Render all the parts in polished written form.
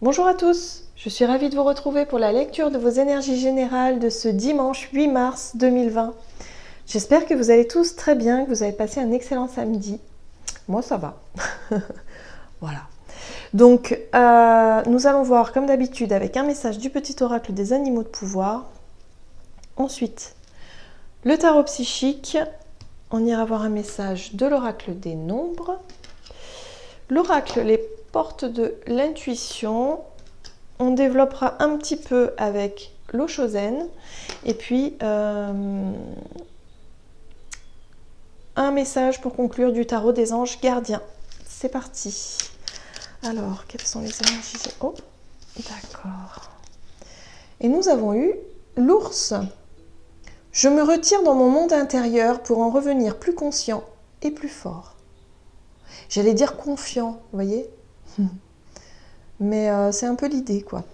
Bonjour à tous, je suis ravie de vous retrouver pour la lecture de vos énergies générales de ce dimanche 8 mars 2020. J'espère que vous allez tous très bien, que vous avez passé un excellent samedi. Moi ça va. Voilà. Donc nous allons voir comme d'habitude avec un message du petit oracle des animaux de pouvoir. Ensuite, le tarot psychique. On ira voir un message de l'oracle des nombres. L'oracle, les portes de l'intuition. On développera un petit peu avec l'eau Chosen. Et puis, un message pour conclure du tarot des anges gardiens. C'est parti. Alors, quelles sont les énergies? Oh, d'accord. Et nous avons eu l'ours. Je me retire dans mon monde intérieur pour en revenir plus conscient et plus fort. J'allais dire confiant, vous voyez. Mais c'est un peu l'idée, quoi.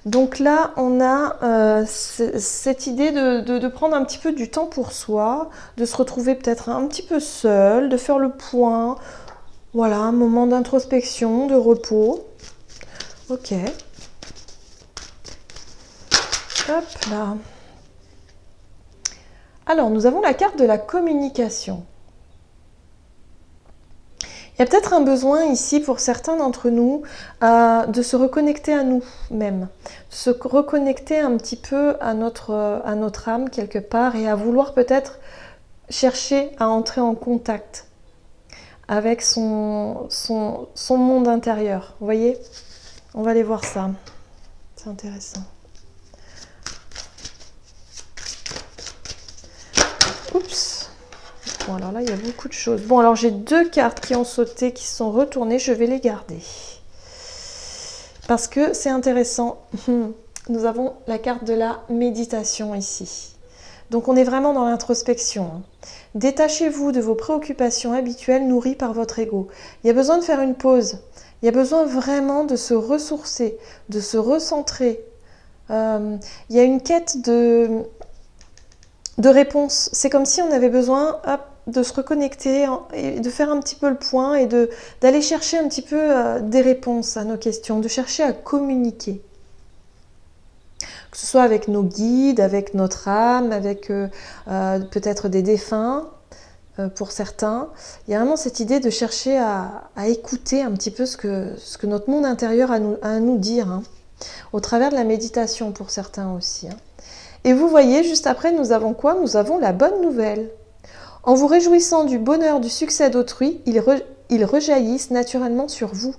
Donc là, on a cette idée de prendre un petit peu du temps pour soi, de se retrouver peut-être un petit peu seul, de faire le point. Voilà, un moment d'introspection, de repos. Ok. Hop là. Alors, nous avons la carte de la communication. Il y a peut-être un besoin ici pour certains d'entre nous de se reconnecter à nous-mêmes, de se reconnecter un petit peu à notre âme quelque part et à vouloir peut-être chercher à entrer en contact avec son monde intérieur. Vous voyez? On va aller voir ça. C'est intéressant. Oups. Bon, alors là, il y a beaucoup de choses. Bon, alors j'ai deux cartes qui ont sauté, qui sont retournées. Je vais les garder. Parce que c'est intéressant. Nous avons la carte de la méditation ici. Donc on est vraiment dans l'introspection. Détachez-vous de vos préoccupations habituelles nourries par votre ego. Il y a besoin de faire une pause. Il y a besoin vraiment de se ressourcer, de se recentrer. Il y a une quête de réponse. C'est comme si on avait besoin de se reconnecter et de faire un petit peu le point et d'aller chercher un petit peu des réponses à nos questions, de chercher à communiquer. Que ce soit avec nos guides, avec notre âme, avec peut-être des défunts, pour certains. Il y a vraiment cette idée de chercher à écouter un petit peu ce que notre monde intérieur a à nous dire, hein, au travers de la méditation pour certains aussi. Hein. Et vous voyez, juste après, nous avons quoi? Nous avons la bonne nouvelle. En vous réjouissant du bonheur, du succès d'autrui, ils rejaillissent naturellement sur vous.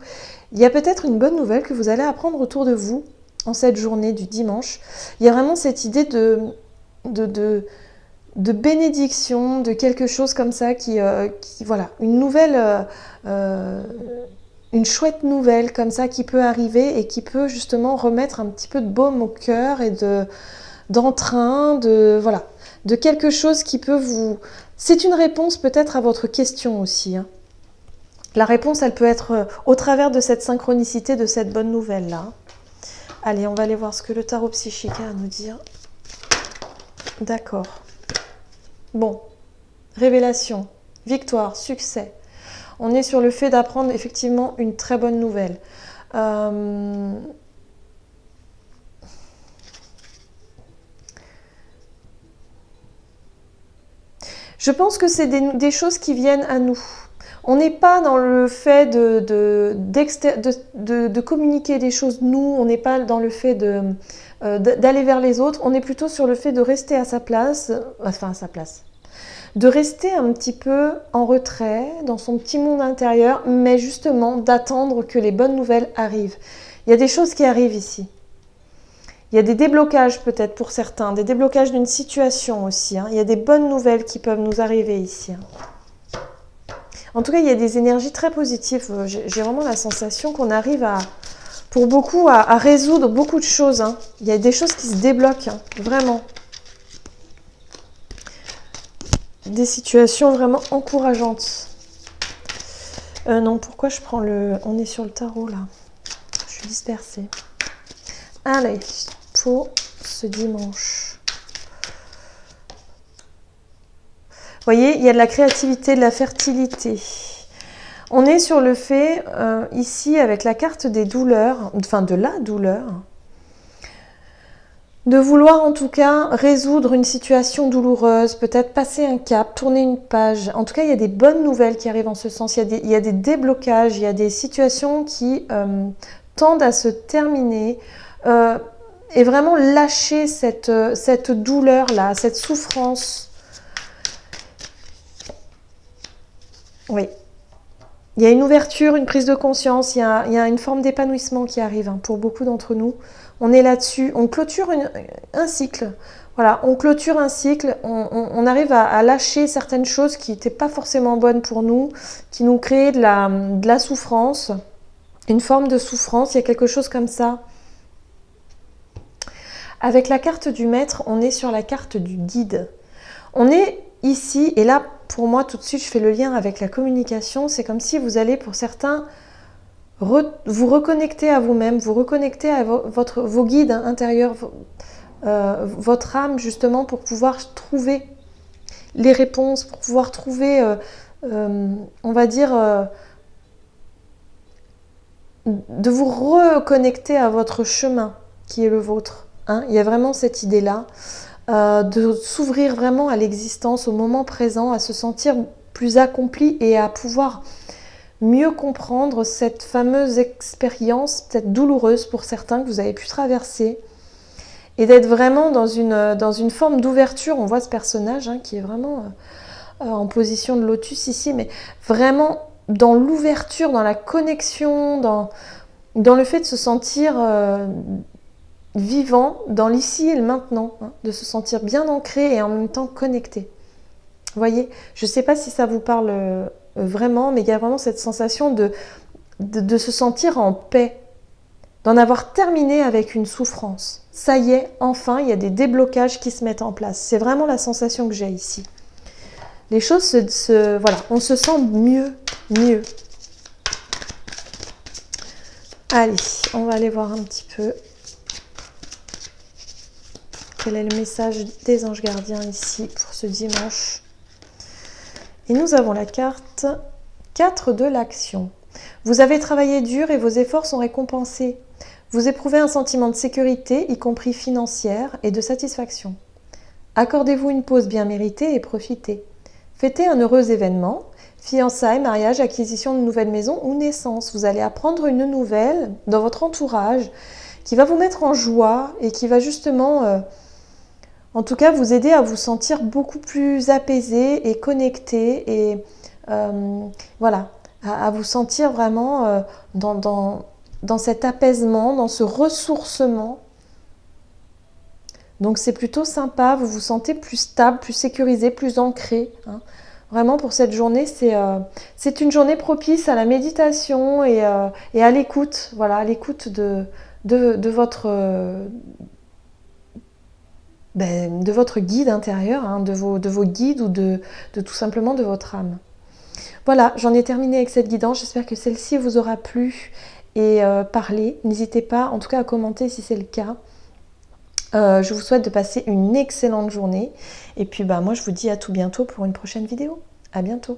Il y a peut-être une bonne nouvelle que vous allez apprendre autour de vous en cette journée du dimanche. Il y a vraiment cette idée de bénédiction, de quelque chose comme ça qui voilà, une nouvelle, une chouette nouvelle comme ça qui peut arriver et qui peut justement remettre un petit peu de baume au cœur et d'entrain, voilà, de quelque chose qui peut vous... C'est une réponse peut-être à votre question aussi. Hein. La réponse, elle peut être au travers de cette synchronicité, de cette bonne nouvelle-là. Allez, on va aller voir ce que le tarot psychique a à nous dire. D'accord. Bon, révélation, victoire, succès. On est sur le fait d'apprendre effectivement une très bonne nouvelle. Je pense que c'est des choses qui viennent à nous. On n'est pas dans le fait de communiquer des choses nous, on n'est pas dans le fait d'aller vers les autres, on est plutôt sur le fait de rester à sa place, enfin à sa place, de rester un petit peu en retrait, dans son petit monde intérieur, mais justement d'attendre que les bonnes nouvelles arrivent. Il y a des choses qui arrivent ici. Il y a des déblocages peut-être pour certains, des déblocages d'une situation aussi. Hein. Il y a des bonnes nouvelles qui peuvent nous arriver ici. Hein. En tout cas, il y a des énergies très positives. J'ai vraiment la sensation qu'on arrive pour beaucoup à résoudre beaucoup de choses. Hein. Il y a des choses qui se débloquent, hein, vraiment. Des situations vraiment encourageantes. Non, pourquoi je prends le... On est sur le tarot, là. Je suis dispersée. Allez, pour ce dimanche. Vous voyez, il y a de la créativité, de la fertilité. On est sur le fait, ici, avec la carte des douleurs, enfin de la douleur, de vouloir en tout cas résoudre une situation douloureuse, peut-être passer un cap, tourner une page. En tout cas, il y a des bonnes nouvelles qui arrivent en ce sens. Il y a des déblocages, il y a des situations qui tendent à se terminer. Et vraiment lâcher cette douleur-là, cette souffrance. Oui. Il y a une ouverture, une prise de conscience, il y a une forme d'épanouissement qui arrive hein, pour beaucoup d'entre nous. On est là-dessus, on clôture un cycle. Voilà, on clôture un cycle, on arrive à lâcher certaines choses qui n'étaient pas forcément bonnes pour nous, qui nous créaient de la souffrance, une forme de souffrance, il y a quelque chose comme ça. Avec la carte du maître, on est sur la carte du guide. On est ici, et là, pour moi, tout de suite, je fais le lien avec la communication. C'est comme si vous allez, pour certains, vous reconnecter à vous-même, vous reconnecter à vos guides intérieurs, votre âme, justement, pour pouvoir trouver les réponses, pour pouvoir trouver, on va dire, de vous reconnecter à votre chemin qui est le vôtre. Hein. Il y a vraiment cette idée-là. De s'ouvrir vraiment à l'existence, au moment présent, à se sentir plus accompli et à pouvoir mieux comprendre cette fameuse expérience, peut-être douloureuse pour certains, que vous avez pu traverser, et d'être vraiment dans une forme d'ouverture. On voit ce personnage hein, qui est vraiment en position de lotus ici, mais vraiment dans l'ouverture, dans la connexion, dans le fait de se sentir vivant dans l'ici et le maintenant, hein, de se sentir bien ancré et en même temps connecté. Vous voyez, je ne sais pas si ça vous parle vraiment, mais il y a vraiment cette sensation de se sentir en paix, d'en avoir terminé avec une souffrance. Ça y est, enfin, il y a des déblocages qui se mettent en place. C'est vraiment la sensation que j'ai ici. Les choses voilà, on se sent mieux. Allez, on va aller voir un petit peu. Quel est le message des anges gardiens ici pour ce dimanche? Et nous avons la carte 4 de l'action. Vous avez travaillé dur et vos efforts sont récompensés. Vous éprouvez un sentiment de sécurité, y compris financière, et de satisfaction. Accordez-vous une pause bien méritée et profitez. Fêtez un heureux événement, fiançailles, mariage, acquisition de nouvelle maison ou naissance. Vous allez apprendre une nouvelle dans votre entourage qui va vous mettre en joie et qui va justement... en tout cas, vous aider à vous sentir beaucoup plus apaisé et connecté et voilà, à vous sentir vraiment dans cet apaisement, dans ce ressourcement. Donc c'est plutôt sympa, vous vous sentez plus stable, plus sécurisé, plus ancré. Hein. Vraiment pour cette journée, c'est une journée propice à la méditation et à l'écoute, voilà, à l'écoute de votre... de votre guide intérieur, hein, de vos guides ou de tout simplement de votre âme. Voilà, j'en ai terminé avec cette guidance. J'espère que celle-ci vous aura plu et parlé. N'hésitez pas en tout cas à commenter si c'est le cas. Je vous souhaite de passer une excellente journée. Et puis moi je vous dis à tout bientôt pour une prochaine vidéo. À bientôt.